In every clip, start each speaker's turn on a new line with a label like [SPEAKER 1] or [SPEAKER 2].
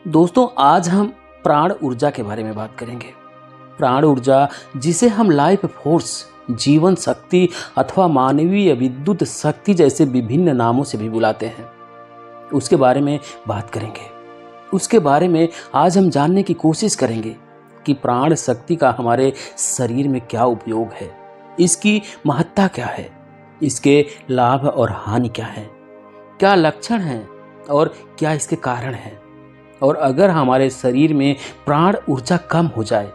[SPEAKER 1] दोस्तों, आज हम प्राण ऊर्जा के बारे में बात करेंगे। प्राण ऊर्जा, जिसे हम लाइफ फोर्स, जीवन शक्ति अथवा मानवीय विद्युत शक्ति जैसे विभिन्न नामों से भी बुलाते हैं, उसके बारे में बात करेंगे। उसके बारे में आज हम जानने की कोशिश करेंगे कि प्राण शक्ति का हमारे शरीर में क्या उपयोग है, इसकी महत्ता क्या है, इसके लाभ और हानि क्या है, क्या लक्षण हैं और क्या इसके कारण हैं, और अगर हमारे शरीर में प्राण ऊर्जा कम हो जाए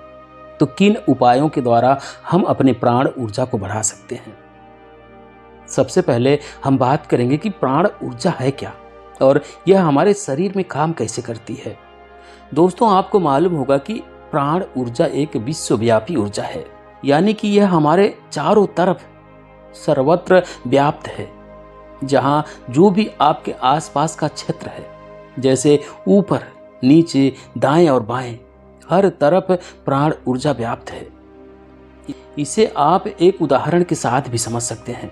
[SPEAKER 1] तो किन उपायों के द्वारा हम अपने प्राण ऊर्जा को बढ़ा सकते हैं। सबसे पहले हम बात करेंगे कि प्राण ऊर्जा है क्या और यह हमारे शरीर में काम कैसे करती है। दोस्तों, आपको मालूम होगा कि प्राण ऊर्जा एक विश्वव्यापी ऊर्जा है, यानी कि यह हमारे चारों तरफ सर्वत्र व्याप्त है। जहां जो भी आपके आसपास का क्षेत्र है, जैसे ऊपर, नीचे, दाएं और बाएं, हर तरफ प्राण ऊर्जा व्याप्त है। इसे आप एक उदाहरण के साथ भी समझ सकते हैं।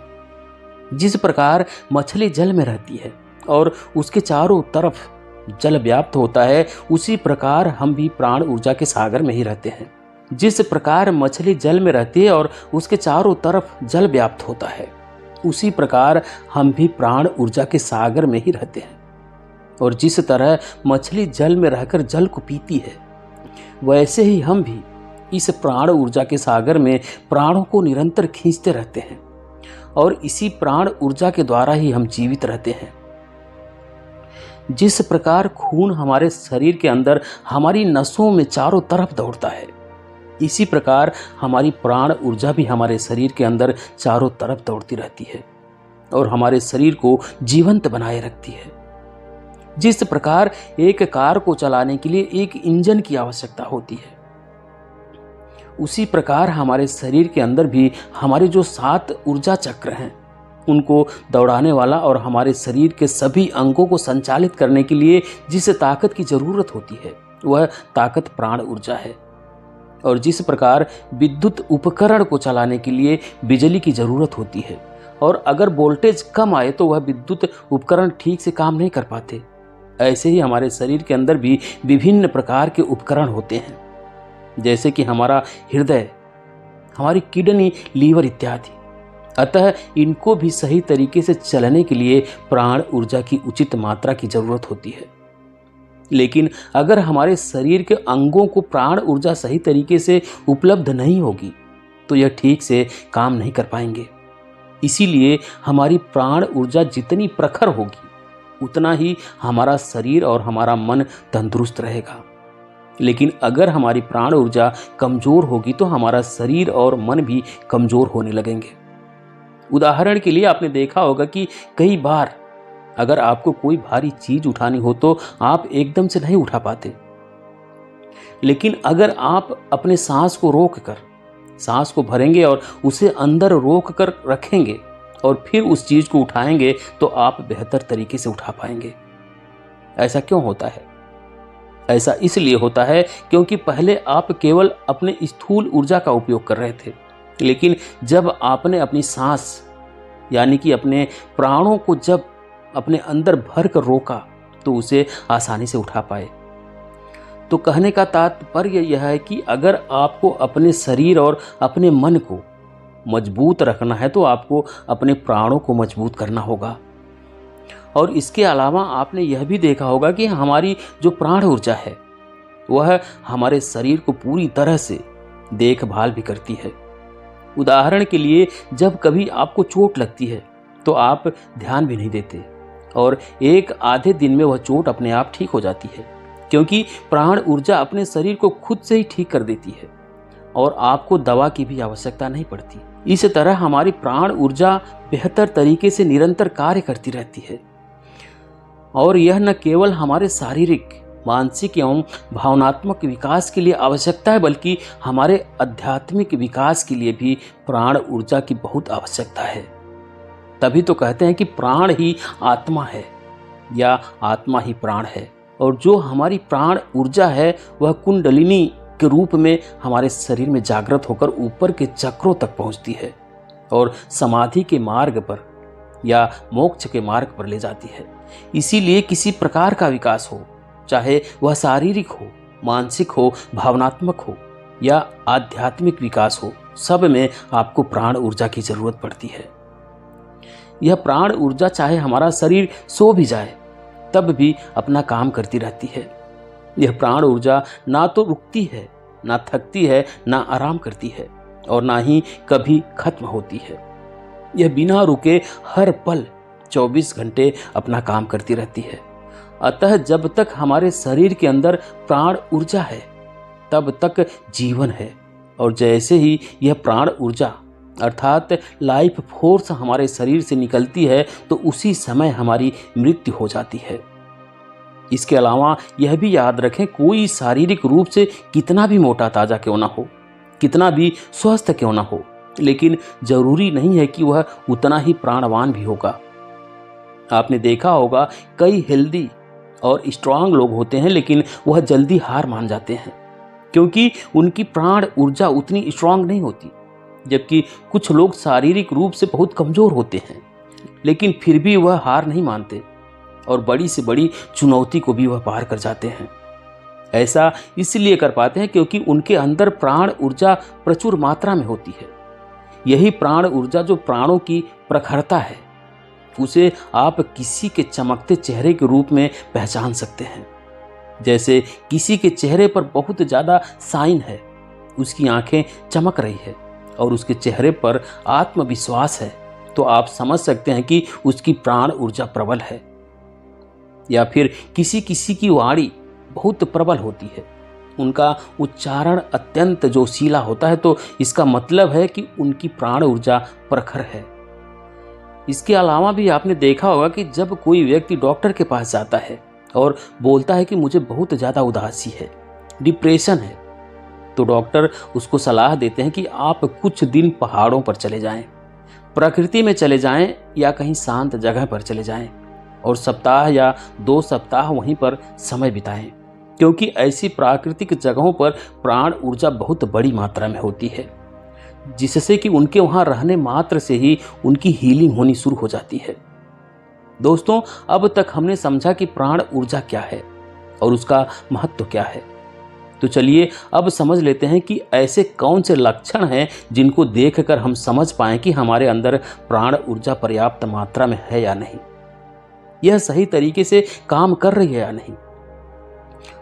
[SPEAKER 1] जिस प्रकार मछली जल में रहती है और उसके चारों तरफ जल व्याप्त होता है, उसी प्रकार हम भी प्राण ऊर्जा के सागर में ही रहते हैं। जिस प्रकार मछली जल में रहती है और उसके चारों तरफ जल व्याप्त होता है, उसी प्रकार हम भी प्राण ऊर्जा के सागर में ही रहते हैं। और जिस तरह मछली जल में रहकर जल को पीती है, वैसे ही हम भी इस प्राण ऊर्जा के सागर में प्राणों को निरंतर खींचते रहते हैं और इसी प्राण ऊर्जा के द्वारा ही हम जीवित रहते हैं। जिस प्रकार खून हमारे शरीर के अंदर हमारी नसों में चारों तरफ दौड़ता है, इसी प्रकार हमारी प्राण ऊर्जा भी हमारे शरीर के अंदर चारों तरफ दौड़ती रहती है और हमारे शरीर को जीवंत बनाए रखती है। जिस प्रकार एक कार को चलाने के लिए एक इंजन की आवश्यकता होती है, उसी प्रकार हमारे शरीर के अंदर भी हमारे जो 7 ऊर्जा चक्र हैं, उनको दौड़ाने वाला और हमारे शरीर के सभी अंगों को संचालित करने के लिए जिस ताकत की जरूरत होती है, वह ताकत प्राण ऊर्जा है। और जिस प्रकार विद्युत उपकरण को चलाने के लिए बिजली की जरूरत होती है और अगर वोल्टेज कम आए तो वह विद्युत उपकरण ठीक से काम नहीं कर पाते, ऐसे ही हमारे शरीर के अंदर भी विभिन्न प्रकार के उपकरण होते हैं, जैसे कि हमारा हृदय, हमारी किडनी, लीवर इत्यादि। अतः इनको भी सही तरीके से चलने के लिए प्राण ऊर्जा की उचित मात्रा की जरूरत होती है। लेकिन अगर हमारे शरीर के अंगों को प्राण ऊर्जा सही तरीके से उपलब्ध नहीं होगी तो यह ठीक से काम नहीं कर पाएंगे। इसीलिए हमारी प्राण ऊर्जा जितनी प्रखर होगी, उतना ही हमारा शरीर और हमारा मन तंदुरुस्त रहेगा। लेकिन अगर हमारी प्राण ऊर्जा कमजोर होगी तो हमारा शरीर और मन भी कमजोर होने लगेंगे। उदाहरण के लिए आपने देखा होगा कि कई बार अगर आपको कोई भारी चीज उठानी हो तो आप एकदम से नहीं उठा पाते, लेकिन अगर आप अपने सांस को रोककर सांस को भरेंगे और उसे अंदर रोक कर रखेंगे और फिर उस चीज को उठाएंगे तो आप बेहतर तरीके से उठा पाएंगे। ऐसा क्यों होता है? ऐसा इसलिए होता है क्योंकि पहले आप केवल अपने स्थूल ऊर्जा का उपयोग कर रहे थे, लेकिन जब आपने अपनी सांस यानी कि अपने प्राणों को जब अपने अंदर भर कर रोका तो उसे आसानी से उठा पाए। तो कहने का तात्पर्य यह है कि अगर आपको अपने शरीर और अपने मन को मजबूत रखना है तो आपको अपने प्राणों को मजबूत करना होगा। और इसके अलावा आपने यह भी देखा होगा कि हमारी जो प्राण ऊर्जा है, वह हमारे शरीर को पूरी तरह से देखभाल भी करती है। उदाहरण के लिए, जब कभी आपको चोट लगती है तो आप ध्यान भी नहीं देते और एक आधे दिन में वह चोट अपने आप ठीक हो जाती है, क्योंकि प्राण ऊर्जा अपने शरीर को खुद से ही ठीक कर देती है और आपको दवा की भी आवश्यकता नहीं पड़ती। इस तरह हमारी प्राण ऊर्जा बेहतर तरीके से निरंतर कार्य करती रहती है और यह न केवल हमारे शारीरिक, मानसिक एवं भावनात्मक विकास के लिए आवश्यकता है, बल्कि हमारे आध्यात्मिक विकास के लिए भी प्राण ऊर्जा की बहुत आवश्यकता है। तभी तो कहते हैं कि प्राण ही आत्मा है या आत्मा ही प्राण है। और जो हमारी प्राण ऊर्जा है वह कुंडलिनी के रूप में हमारे शरीर में जागृत होकर ऊपर के चक्रों तक पहुंचती है और समाधि के मार्ग पर या मोक्ष के मार्ग पर ले जाती है। इसीलिए किसी प्रकार का विकास हो, चाहे वह शारीरिक हो, मानसिक हो, भावनात्मक हो या आध्यात्मिक विकास हो, सब में आपको प्राण ऊर्जा की जरूरत पड़ती है। यह प्राण ऊर्जा चाहे हमारा शरीर सो भी जाए तब भी अपना काम करती रहती है। यह प्राण ऊर्जा ना तो रुकती है, ना थकती है, ना आराम करती है और ना ही कभी खत्म होती है। यह बिना रुके हर पल 24 घंटे अपना काम करती रहती है। अतः जब तक हमारे शरीर के अंदर प्राण ऊर्जा है तब तक जीवन है, और जैसे ही यह प्राण ऊर्जा अर्थात लाइफ फोर्स हमारे शरीर से निकलती है तो उसी समय हमारी मृत्यु हो जाती है। इसके अलावा यह भी याद रखें, कोई शारीरिक रूप से कितना भी मोटा ताजा क्यों ना हो, कितना भी स्वस्थ क्यों ना हो, लेकिन जरूरी नहीं है कि वह उतना ही प्राणवान भी होगा। आपने देखा होगा कई हेल्दी और स्ट्रांग लोग होते हैं लेकिन वह जल्दी हार मान जाते हैं क्योंकि उनकी प्राण ऊर्जा उतनी स्ट्रांग नहीं होती। जबकि कुछ लोग शारीरिक रूप से बहुत कमजोर होते हैं लेकिन फिर भी वह हार नहीं मानते और बड़ी से बड़ी चुनौती को भी वह पार कर जाते हैं। ऐसा इसलिए कर पाते हैं क्योंकि उनके अंदर प्राण ऊर्जा प्रचुर मात्रा में होती है। यही प्राण ऊर्जा जो प्राणों की प्रखरता है, उसे आप किसी के चमकते चेहरे के रूप में पहचान सकते हैं। जैसे किसी के चेहरे पर बहुत ज्यादा साइन है, उसकी आंखें चमक रही है और उसके चेहरे पर आत्मविश्वास है, तो आप समझ सकते हैं कि उसकी प्राण ऊर्जा प्रबल है। या फिर किसी किसी की वाणी बहुत प्रबल होती है, उनका उच्चारण अत्यंत जोशीला होता है, तो इसका मतलब है कि उनकी प्राण ऊर्जा प्रखर है। इसके अलावा भी आपने देखा होगा कि जब कोई व्यक्ति डॉक्टर के पास जाता है और बोलता है कि मुझे बहुत ज़्यादा उदासी है, डिप्रेशन है, तो डॉक्टर उसको सलाह देते हैं कि आप कुछ दिन पहाड़ों पर चले जाएं, प्रकृति में चले जाएं या कहीं शांत जगह पर चले जाएं और सप्ताह या 2 सप्ताह वहीं पर समय बिताएं, क्योंकि ऐसी प्राकृतिक जगहों पर प्राण ऊर्जा बहुत बड़ी मात्रा में होती है, जिससे कि उनके वहां रहने मात्र से ही उनकी हीलिंग होनी शुरू हो जाती है। दोस्तों, अब तक हमने समझा कि प्राण ऊर्जा क्या है और उसका महत्व क्या है। तो चलिए अब समझ लेते हैं कि ऐसे कौन से लक्षण हैं जिनको देखकर हम समझ पाएं कि हमारे अंदर प्राण ऊर्जा पर्याप्त मात्रा में है या नहीं, यह सही तरीके से काम कर रही है या नहीं,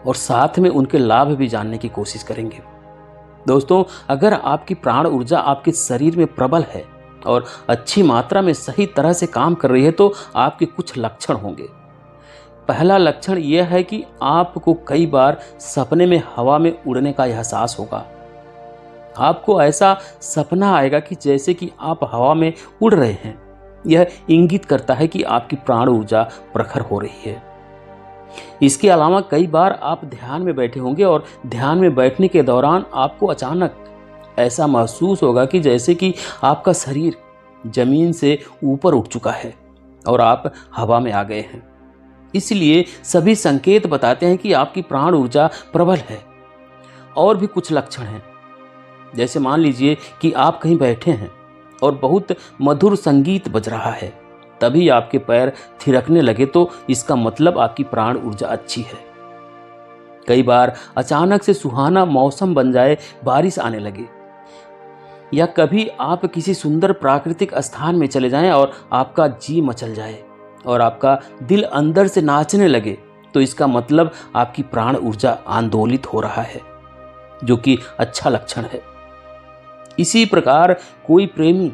[SPEAKER 1] और साथ में उनके लाभ भी जानने की कोशिश करेंगे। दोस्तों, अगर आपकी प्राण ऊर्जा आपके शरीर में प्रबल है और अच्छी मात्रा में सही तरह से काम कर रही है तो आपके कुछ लक्षण होंगे। पहला लक्षण यह है कि आपको कई बार सपने में हवा में उड़ने का एहसास होगा। आपको ऐसा सपना आएगा कि जैसे कि आप हवा में उड़ रहे हैं। यह इंगित करता है कि आपकी प्राण ऊर्जा प्रखर हो रही है। इसके अलावा कई बार आप ध्यान में बैठे होंगे और ध्यान में बैठने के दौरान आपको अचानक ऐसा महसूस होगा कि जैसे कि आपका शरीर जमीन से ऊपर उठ चुका है और आप हवा में आ गए हैं। इसलिए सभी संकेत बताते हैं कि आपकी प्राण ऊर्जा प्रबल है। और भी कुछ लक्षण हैं, जैसे मान लीजिए कि आप कहीं बैठे हैं और बहुत मधुर संगीत बज रहा है, तभी आपके पैर थिरकने लगे तो इसका मतलब आपकी प्राण ऊर्जा अच्छी है। कई बार अचानक से सुहाना मौसम बन जाए, बारिश आने लगे, या कभी आप किसी सुंदर प्राकृतिक स्थान में चले जाएं और आपका जी मचल जाए और आपका दिल अंदर से नाचने लगे, तो इसका मतलब आपकी प्राण ऊर्जा आंदोलित हो रहा है, जो कि अच्छा लक्षण है। इसी प्रकार कोई प्रेमी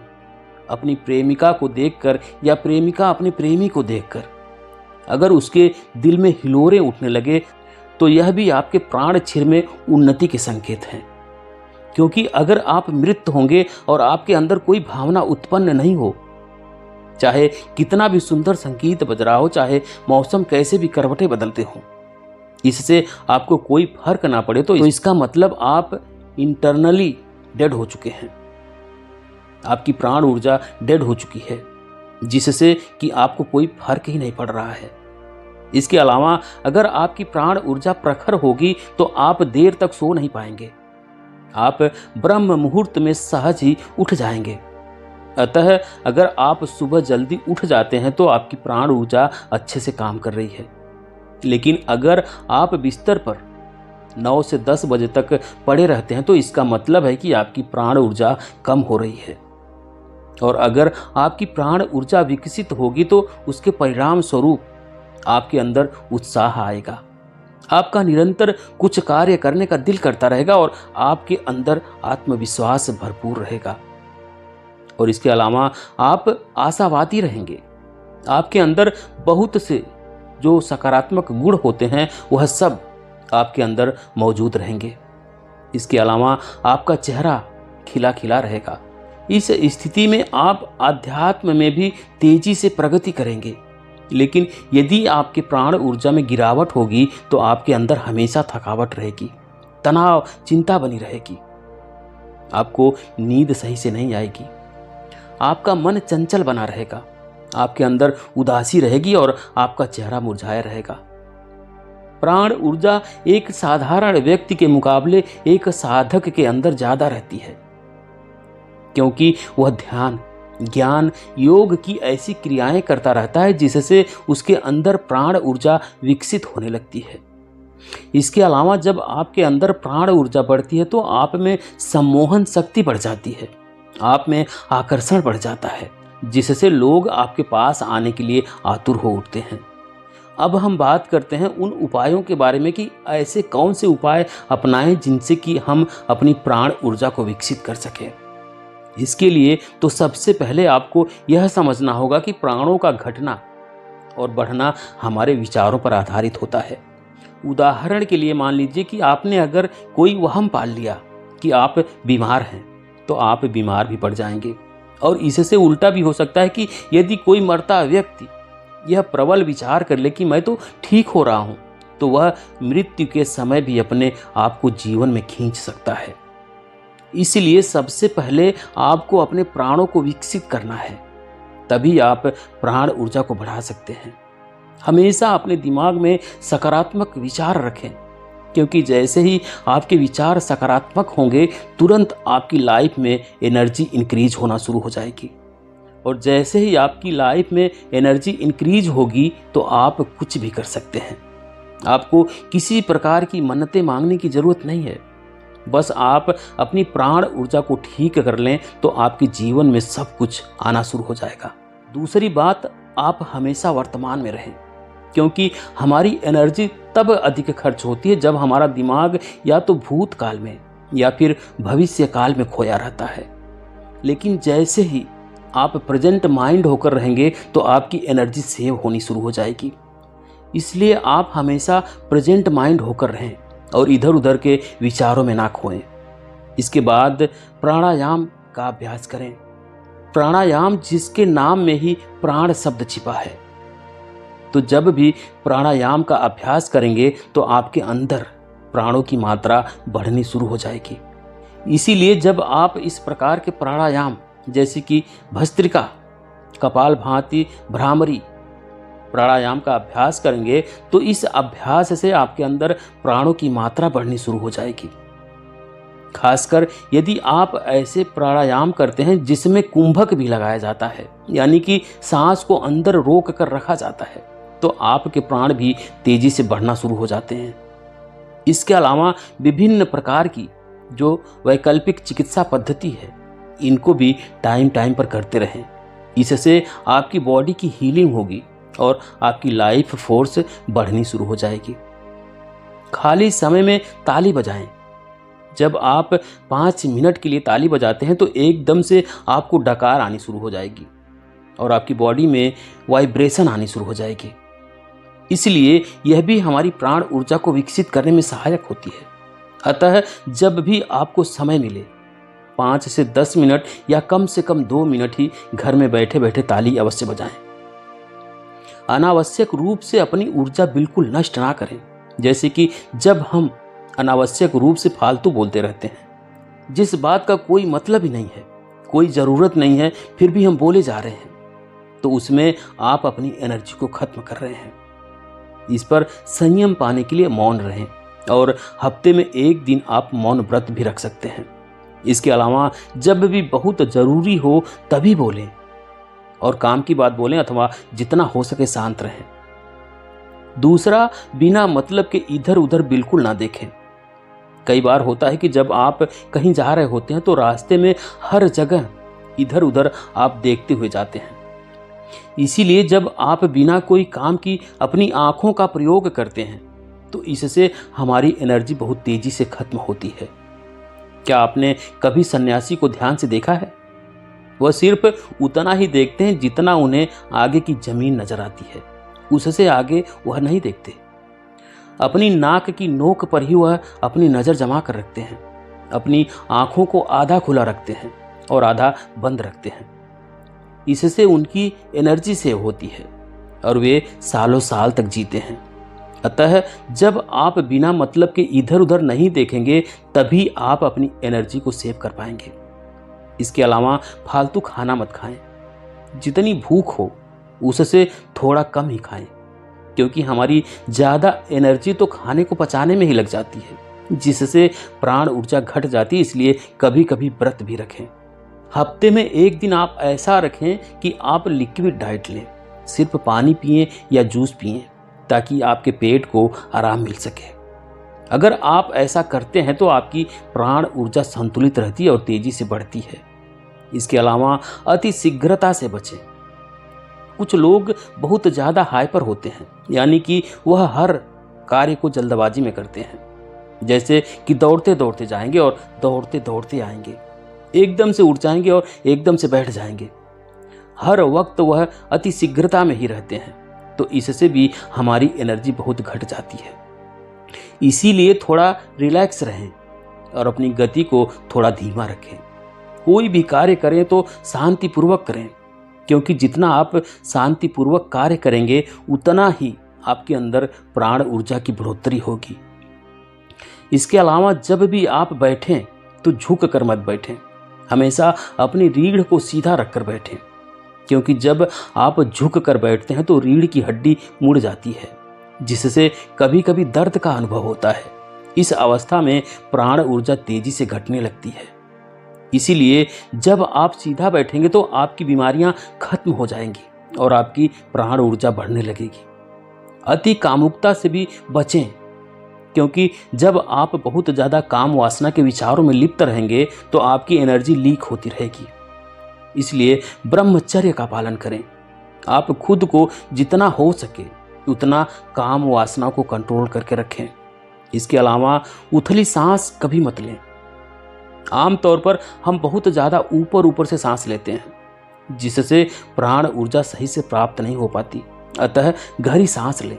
[SPEAKER 1] अपनी प्रेमिका को देखकर या प्रेमिका अपने प्रेमी को देखकर अगर उसके दिल में हिलोरे उठने लगे तो यह भी आपके प्राण छिर में उन्नति के संकेत हैं। क्योंकि अगर आप मृत होंगे और आपके अंदर कोई भावना उत्पन्न नहीं हो, चाहे कितना भी सुंदर संगीत बज रहा हो, चाहे मौसम कैसे भी करवटें बदलते हों, इससे आपको कोई फर्क ना पड़े, तो इसका मतलब आप इंटरनली डेड हो चुके हैं। आपकी प्राण ऊर्जा डेड हो चुकी है, जिससे कि आपको कोई फर्क ही नहीं पड़ रहा है। इसके अलावा अगर आपकी प्राण ऊर्जा प्रखर होगी तो आप देर तक सो नहीं पाएंगे, आप ब्रह्म मुहूर्त में सहज ही उठ जाएंगे। अतः अगर आप सुबह जल्दी उठ जाते हैं तो आपकी प्राण ऊर्जा अच्छे से काम कर रही है। लेकिन अगर आप बिस्तर पर 9 से 10 बजे तक पड़े रहते हैं तो इसका मतलब है कि आपकी प्राण ऊर्जा कम हो रही है। और अगर आपकी प्राण ऊर्जा विकसित होगी तो उसके परिणाम स्वरूप आपके अंदर उत्साह आएगा, आपका निरंतर कुछ कार्य करने का दिल करता रहेगा और आपके अंदर आत्मविश्वास भरपूर रहेगा। और इसके अलावा आप आशावादी रहेंगे। आपके अंदर बहुत से जो सकारात्मक गुण होते हैं वह सब आपके अंदर मौजूद रहेंगे। इसके अलावा आपका चेहरा खिला खिला रहेगा। इस स्थिति में आप आध्यात्म में भी तेजी से प्रगति करेंगे। लेकिन यदि आपके प्राण ऊर्जा में गिरावट होगी तो आपके अंदर हमेशा थकावट रहेगी, तनाव, चिंता बनी रहेगी। आपको नींद सही से नहीं आएगी, आपका मन चंचल बना रहेगा, आपके अंदर उदासी रहेगी और आपका चेहरा मुरझाया रहेगा। प्राण ऊर्जा एक साधारण व्यक्ति के मुकाबले एक साधक के अंदर ज्यादा रहती है, क्योंकि वह ध्यान, ज्ञान, योग की ऐसी क्रियाएं करता रहता है जिससे उसके अंदर प्राण ऊर्जा विकसित होने लगती है। इसके अलावा जब आपके अंदर प्राण ऊर्जा बढ़ती है तो आप में सम्मोहन शक्ति बढ़ जाती है, आप में आकर्षण बढ़ जाता है, जिससे लोग आपके पास आने के लिए आतुर हो उठते हैं। अब हम बात करते हैं उन उपायों के बारे में कि ऐसे कौन से उपाय अपनाएं जिनसे कि हम अपनी प्राण ऊर्जा को विकसित कर सकें। इसके लिए तो सबसे पहले आपको यह समझना होगा कि प्राणों का घटना और बढ़ना हमारे विचारों पर आधारित होता है। उदाहरण के लिए मान लीजिए कि आपने अगर कोई वहम पाल लिया कि आप बीमार हैं तो आप बीमार भी पड़ जाएंगे। और इससे उल्टा भी हो सकता है कि यदि कोई मरता व्यक्ति यह प्रबल विचार कर ले कि मैं तो ठीक हो रहा हूं, तो वह मृत्यु के समय भी अपने आप को जीवन में खींच सकता है। इसलिए सबसे पहले आपको अपने प्राणों को विकसित करना है, तभी आप प्राण ऊर्जा को बढ़ा सकते हैं। हमेशा अपने दिमाग में सकारात्मक विचार रखें, क्योंकि जैसे ही आपके विचार सकारात्मक होंगे तुरंत आपकी लाइफ में एनर्जी इंक्रीज होना शुरू हो जाएगी। और जैसे ही आपकी लाइफ में एनर्जी इंक्रीज होगी तो आप कुछ भी कर सकते हैं। आपको किसी प्रकार की मन्नतें मांगने की जरूरत नहीं है, बस आप अपनी प्राण ऊर्जा को ठीक कर लें तो आपके जीवन में सब कुछ आना शुरू हो जाएगा। दूसरी बात, आप हमेशा वर्तमान में रहें, क्योंकि हमारी एनर्जी तब अधिक खर्च होती है जब हमारा दिमाग या तो भूतकाल में या फिर भविष्य काल में खोया रहता है। लेकिन जैसे ही आप प्रेजेंट माइंड होकर रहेंगे तो आपकी एनर्जी सेव होनी शुरू हो जाएगी। इसलिए आप हमेशा प्रेजेंट माइंड होकर रहें और इधर उधर के विचारों में ना खोएं। इसके बाद प्राणायाम का अभ्यास करें। प्राणायाम जिसके नाम में ही प्राण शब्द छिपा है। तो जब भी प्राणायाम का अभ्यास करेंगे तो आपके अंदर प्राणों की मात्रा बढ़नी शुरू हो जाएगी। इसीलिए जब आप इस प्रकार के प्राणायाम जैसे कि भस्त्रिका, कपालभाति, भ्रामरी प्राणायाम का अभ्यास करेंगे तो इस अभ्यास से आपके अंदर प्राणों की मात्रा बढ़नी शुरू हो जाएगी। खासकर यदि आप ऐसे प्राणायाम करते हैं जिसमें कुंभक भी लगाया जाता है, यानी कि सांस को अंदर रोक कर रखा जाता है, तो आपके प्राण भी तेजी से बढ़ना शुरू हो जाते हैं। इसके अलावा विभिन्न प्रकार की जो वैकल्पिक चिकित्सा पद्धति है, इनको भी टाइम टाइम पर करते रहें। इससे आपकी बॉडी की हीलिंग होगी और आपकी लाइफ फोर्स बढ़नी शुरू हो जाएगी। खाली समय में ताली बजाएं। जब आप 5 मिनट के लिए ताली बजाते हैं तो एकदम से आपको डकार आनी शुरू हो जाएगी और आपकी बॉडी में वाइब्रेशन आनी शुरू हो जाएगी। इसलिए यह भी हमारी प्राण ऊर्जा को विकसित करने में सहायक होती है। अतः जब भी आपको समय मिले 5 से 10 मिनट या कम से कम 2 मिनट ही घर में बैठे बैठे ताली अवश्य बजाएं। अनावश्यक रूप से अपनी ऊर्जा बिल्कुल नष्ट ना करें। जैसे कि जब हम अनावश्यक रूप से फालतू बोलते रहते हैं, जिस बात का कोई मतलब ही नहीं है, कोई ज़रूरत नहीं है, फिर भी हम बोले जा रहे हैं, तो उसमें आप अपनी एनर्जी को खत्म कर रहे हैं। इस पर संयम पाने के लिए मौन रहें और हफ्ते में 1 दिन आप मौन व्रत भी रख सकते हैं। इसके अलावा जब भी बहुत ज़रूरी हो तभी बोलें और काम की बात बोलें अथवा जितना हो सके शांत रहें। दूसरा, बिना मतलब के इधर उधर बिल्कुल ना देखें। कई बार होता है कि जब आप कहीं जा रहे होते हैं तो रास्ते में हर जगह इधर उधर आप देखते हुए जाते हैं। इसीलिए जब आप बिना कोई काम की अपनी आंखों का प्रयोग करते हैं तो इससे हमारी एनर्जी बहुत तेजी से खत्म होती है। क्या आपने कभी सन्यासी को ध्यान से देखा है? वह सिर्फ उतना ही देखते हैं जितना उन्हें आगे की जमीन नजर आती है, उससे आगे वह नहीं देखते। अपनी नाक की नोक पर ही वह अपनी नजर जमा कर रखते हैं। अपनी आंखों को आधा खुला रखते हैं और आधा बंद रखते हैं। इससे उनकी एनर्जी सेव होती है और वे सालों साल तक जीते हैं। अतः जब आप बिना मतलब के इधर उधर नहीं देखेंगे तभी आप अपनी एनर्जी को सेव कर पाएंगे। इसके अलावा फालतू खाना मत खाएं। जितनी भूख हो उससे थोड़ा कम ही खाएं, क्योंकि हमारी ज़्यादा एनर्जी तो खाने को पचाने में ही लग जाती है, जिससे प्राण ऊर्जा घट जाती है। इसलिए कभी कभी व्रत भी रखें। हफ्ते में एक दिन आप ऐसा रखें कि आप लिक्विड डाइट लें, सिर्फ पानी पिएं या जूस पिएं, ताकि आपके पेट को आराम मिल सके। अगर आप ऐसा करते हैं तो आपकी प्राण ऊर्जा संतुलित रहती है और तेजी से बढ़ती है। इसके अलावा अति शीघ्रता से बचें। कुछ लोग बहुत ज़्यादा हाइपर होते हैं, यानी कि वह हर कार्य को जल्दबाजी में करते हैं। जैसे कि दौड़ते दौड़ते जाएंगे और दौड़ते दौड़ते आएंगे, एकदम से उठ जाएंगे और एकदम से बैठ जाएंगे। हर वक्त वह अति शीघ्रता में ही रहते हैं, तो इससे भी हमारी एनर्जी बहुत घट जाती है। इसीलिए थोड़ा रिलैक्स रहें और अपनी गति को थोड़ा धीमा रखें। कोई भी कार्य करें तो शांतिपूर्वक करें, क्योंकि जितना आप शांतिपूर्वक कार्य करेंगे उतना ही आपके अंदर प्राण ऊर्जा की बढ़ोतरी होगी। इसके अलावा जब भी आप बैठें तो झुक कर मत बैठें, हमेशा अपनी रीढ़ को सीधा रखकर बैठें, क्योंकि जब आप झुक कर बैठते हैं तो रीढ़ की हड्डी मुड़ जाती है, जिससे कभी कभी दर्द का अनुभव होता है। इस अवस्था में प्राण ऊर्जा तेजी से घटने लगती है। इसीलिए जब आप सीधा बैठेंगे तो आपकी बीमारियां खत्म हो जाएंगी और आपकी प्राण ऊर्जा बढ़ने लगेगी। अति कामुकता से भी बचें, क्योंकि जब आप बहुत ज़्यादा काम वासना के विचारों में लिप्त रहेंगे तो आपकी एनर्जी लीक होती रहेगी। इसलिए ब्रह्मचर्य का पालन करें। आप खुद को जितना हो सके उतना काम वासना को कंट्रोल करके रखें। इसके अलावा उथली सांस कभी मत लें। आमतौर पर हम बहुत ज़्यादा ऊपर से सांस लेते हैं, जिससे प्राण ऊर्जा सही से प्राप्त नहीं हो पाती। अतः गहरी सांस लें,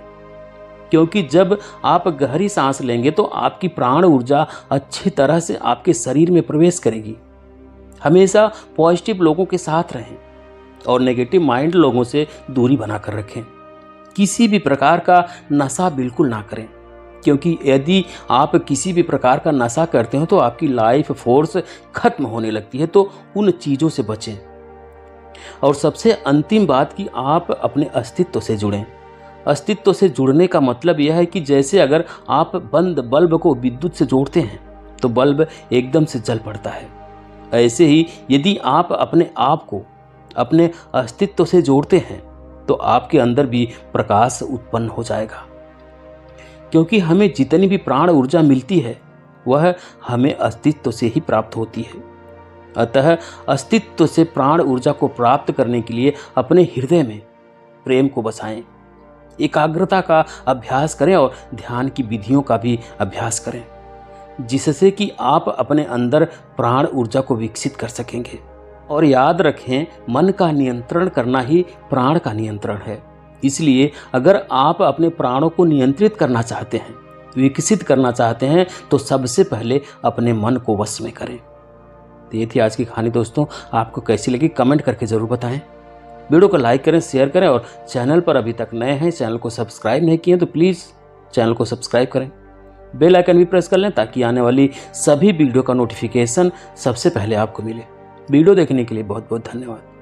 [SPEAKER 1] क्योंकि जब आप गहरी सांस लेंगे तो आपकी प्राण ऊर्जा अच्छी तरह से आपके शरीर में प्रवेश करेगी। हमेशा पॉजिटिव लोगों के साथ रहें और नेगेटिव माइंड लोगों से दूरी बनाकर रखें। किसी भी प्रकार का नशा बिल्कुल ना करें, क्योंकि यदि आप किसी भी प्रकार का नशा करते हो तो आपकी लाइफ फोर्स खत्म होने लगती है, तो उन चीज़ों से बचें। और सबसे अंतिम बात कि आप अपने अस्तित्व से जुड़ें। अस्तित्व से जुड़ने का मतलब यह है कि जैसे अगर आप बंद बल्ब को विद्युत से जोड़ते हैं तो बल्ब एकदम से जल पड़ता है, ऐसे ही यदि आप अपने आप को अपने अस्तित्व से जोड़ते हैं तो आपके अंदर भी प्रकाश उत्पन्न हो जाएगा। क्योंकि हमें जितनी भी प्राण ऊर्जा मिलती है वह हमें अस्तित्व से ही प्राप्त होती है। अतः अस्तित्व से प्राण ऊर्जा को प्राप्त करने के लिए अपने हृदय में प्रेम को बसाएं, एकाग्रता का अभ्यास करें और ध्यान की विधियों का भी अभ्यास करें, जिससे कि आप अपने अंदर प्राण ऊर्जा को विकसित कर सकेंगे। और याद रखें, मन का नियंत्रण करना ही प्राण का नियंत्रण है। इसलिए अगर आप अपने प्राणों को नियंत्रित करना चाहते हैं, विकसित करना चाहते हैं, तो सबसे पहले अपने मन को वश में करें। तो ये थी आज की कहानी दोस्तों। आपको कैसी लगी कमेंट करके ज़रूर बताएं। वीडियो को लाइक करें, शेयर करें और चैनल पर अभी तक नए हैं, चैनल को सब्सक्राइब नहीं किए तो प्लीज़ चैनल को सब्सक्राइब करें। बेल आइकन भी प्रेस कर लें ताकि आने वाली सभी वीडियो का नोटिफिकेशन सबसे पहले आपको मिले। वीडियो देखने के लिए बहुत बहुत धन्यवाद।